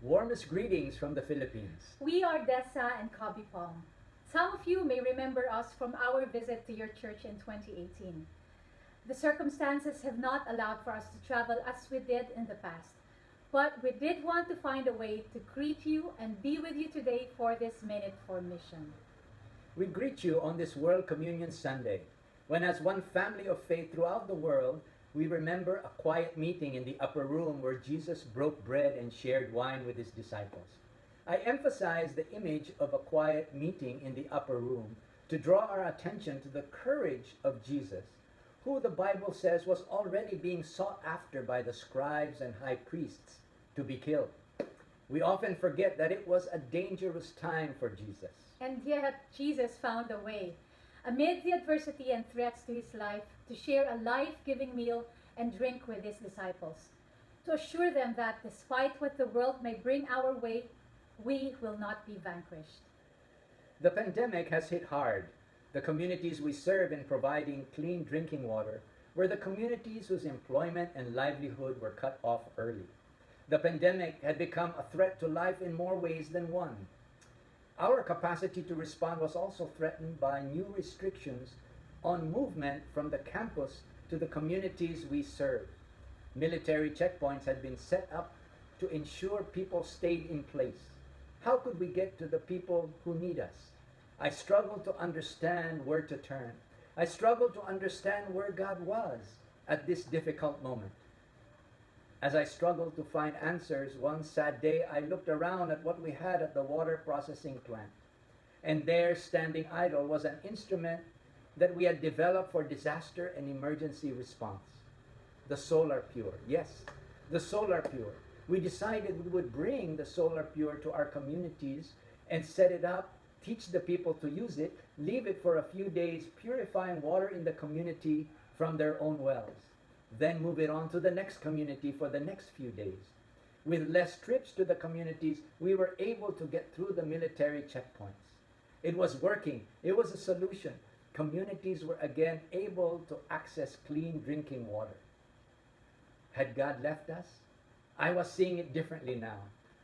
Warmest greetings from the Philippines. We are Dessa and Cobbie. Some of you may remember us from our visit to your church in 2018. The circumstances have not allowed for us to travel as we did in the past, but we did want to find a way to greet you and be with you today for this Minute for Mission. We greet you on this World Communion Sunday, when as one family of faith throughout the world, we remember a quiet meeting in the upper room where Jesus broke bread and shared wine with his disciples. I emphasize the image of a quiet meeting in the upper room to draw our attention to the courage of Jesus, who the Bible says was already being sought after by the scribes and high priests to be killed. We often forget that it was a dangerous time for Jesus. And yet, Jesus found a way, amid the adversity and threats to his life, to share a life-giving meal and drink with his disciples, to assure them that despite what the world may bring our way, we will not be vanquished. The pandemic has hit hard. The communities we serve in providing clean drinking water were the communities whose employment and livelihood were cut off early. The pandemic had become a threat to life in more ways than one. Our capacity to respond was also threatened by new restrictions on movement from the campus to the communities we serve. Military checkpoints had been set up to ensure people stayed in place. How could we get to the people who need us? I struggled to understand where to turn. I struggled to understand where God was at this difficult moment. As I struggled to find answers, one sad day I looked around at what we had at the water processing plant. And there, standing idle, was an instrument that we had developed for disaster and emergency response. The Solar Pure. Yes, the Solar Pure. We decided we would bring the Solar Pure to our communities and set it up, teach the people to use it, leave it for a few days, purifying water in the community from their own wells. Then move it on to the next community for the next few days. With less trips to the communities, we were able to get through the military checkpoints. It was working. It was a solution. Communities were again able to access clean drinking water. Had God left us? I was seeing it differently now.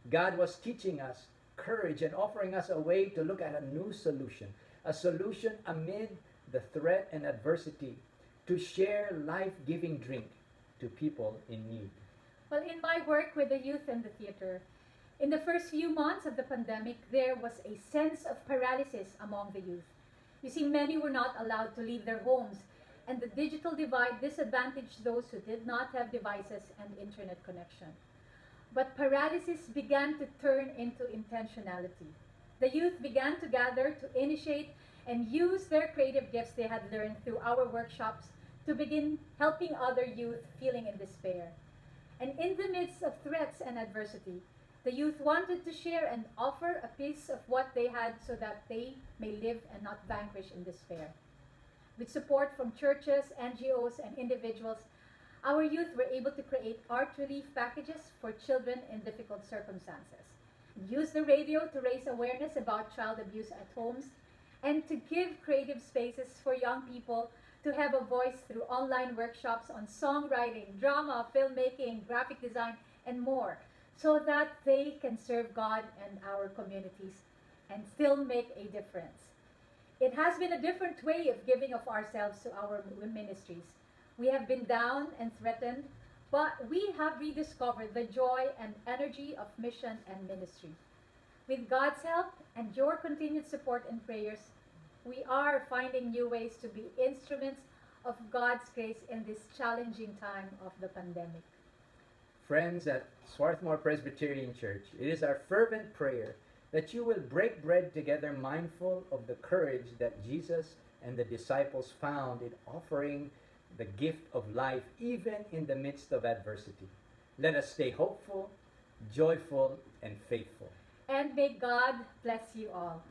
God was teaching us courage and offering us a way to look at a new solution, a solution amid the threat and adversity, to share life-giving drink to people in need. Well, in my work with the youth and the theater, in the first few months of the pandemic, there was a sense of paralysis among the youth. You see, many were not allowed to leave their homes, and the digital divide disadvantaged those who did not have devices and internet connection. But paralysis began to turn into intentionality. The youth began to gather, to initiate, and use their creative gifts they had learned through our workshops to begin helping other youth feeling in despair. And in the midst of threats and adversity, the youth wanted to share and offer a piece of what they had so that they may live and not vanquish in despair. With support from churches, NGOs, and individuals, our youth were able to create art relief packages for children in difficult circumstances, use the radio to raise awareness about child abuse at homes, and to give creative spaces for young people to have a voice through online workshops on songwriting, drama, filmmaking, graphic design, and more, so that they can serve God and our communities and still make a difference. It has been a different way of giving of ourselves to our ministries. We have been down and threatened, but we have rediscovered the joy and energy of mission and ministry. With God's help and your continued support and prayers, we are finding new ways to be instruments of God's grace in this challenging time of the pandemic. Friends at Swarthmore Presbyterian Church, it is our fervent prayer that you will break bread together mindful of the courage that Jesus and the disciples found in offering the gift of life even in the midst of adversity. Let us stay hopeful, joyful, and faithful. And may God bless you all.